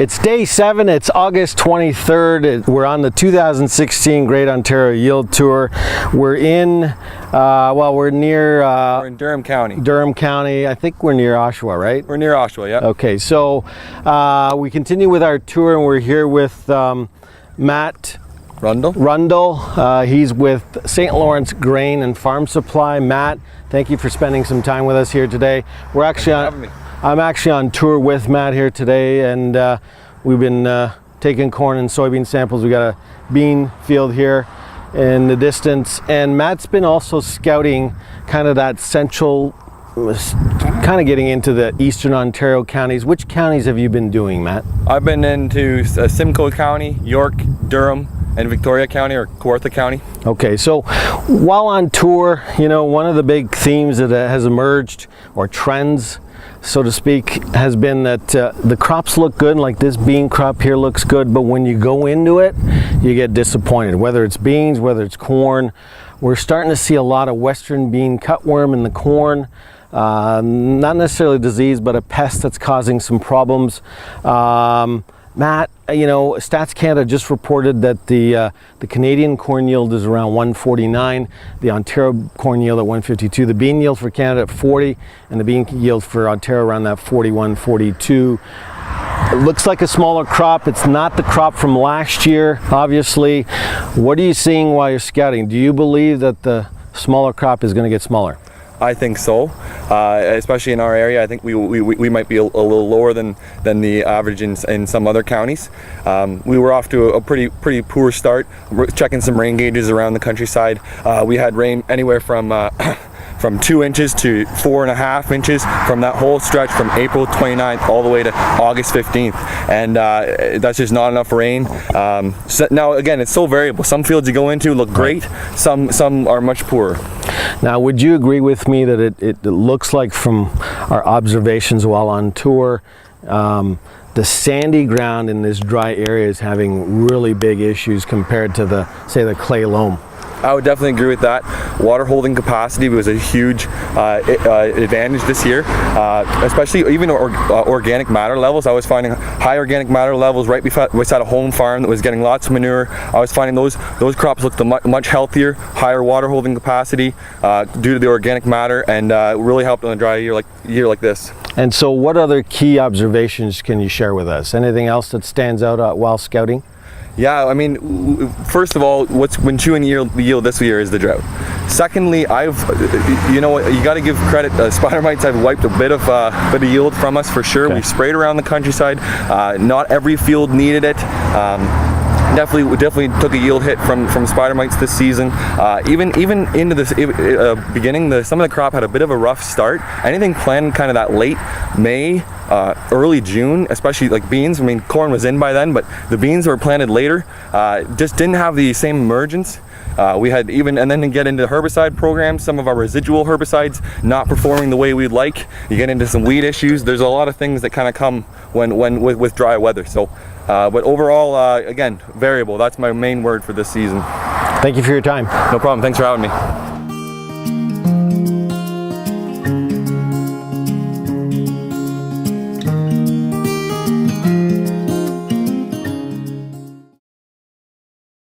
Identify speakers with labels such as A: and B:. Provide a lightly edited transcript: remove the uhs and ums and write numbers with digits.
A: It's day 7, it's August 23rd. We're on the 2016 Great Ontario Yield Tour. We're in, we're near...
B: we're in Durham County.
A: Durham County. I think we're near Oshawa, right?
B: We're near Oshawa, yeah.
A: Okay, so we continue with our tour and we're here with Matt Rundle. He's with St. Lawrence Grain and Farm Supply. Matt, thank you for spending some time with us here today. We're actually I'm actually on tour with Matt here today, and we've been taking corn and soybean samples. We got a bean field here in the distance, and Matt's been also scouting kind of that central, kind of getting into the eastern Ontario counties. Which counties have you been doing, Matt?
B: I've been into Simcoe County, York, Durham, and Victoria County, or Kawartha County.
A: Okay, so while on tour, you know, one of the big themes that has emerged, or trends, so to speak, has been that the crops look good, like this bean crop here looks good, but when you go into it, you get disappointed. Whether it's beans, whether it's corn, we're starting to see a lot of western bean cutworm in the corn. Not necessarily disease, but a pest that's causing some problems. Matt, you know, Stats Canada just reported that the Canadian corn yield is around 149, the Ontario corn yield at 152, the bean yield for Canada at 40, and the bean yield for Ontario around that 41, 42. It looks like a smaller crop. It's not the crop from last year, obviously. What are you seeing while you're scouting? Do you believe that the smaller crop is going to get smaller?
B: I think so, especially in our area. I think we might be a little lower than the average in some other counties. We were off to a pretty poor start. We're checking some rain gauges around the countryside. We had rain anywhere from 2 inches to 4.5 inches from that whole stretch from April 29th all the way to August 15th, and that's just not enough rain. So now again, it's so variable. Some fields you go into look great, some are much poorer.
A: Now, would you agree with me that it looks like, from our observations while on tour, the sandy ground in this dry area is having really big issues compared to the clay loam?
B: I would definitely agree with that. Water holding capacity was a huge advantage this year, especially even organic matter levels. I was finding high organic matter levels right beside a home farm that was getting lots of manure. I was finding those crops looked much healthier, higher water holding capacity due to the organic matter, and really helped on a dry year like this. And
A: so what other key observations can you share with us? Anything else that stands out while scouting?
B: Yeah, I mean, first of all, what's been chewing yield this year is the drought. Secondly, you got to give credit. Spider mites have wiped a bit of yield from us for sure. Okay. We sprayed around the countryside. Not every field needed it. Definitely took a yield hit from spider mites this season. Even into this beginning, some of the crop had a bit of a rough start. Anything planted kind of that late May, early June, especially like beans. I mean, corn was in by then, but the beans were planted later. Just didn't have the same emergence. We had and then to get into herbicide programs, some of our residual herbicides not performing the way we'd like. You get into some weed issues. There's a lot of things that kind of come with dry weather. So, but overall, again, variable. That's my main word for this season.
A: Thank you for your time.
B: No problem. Thanks for having me.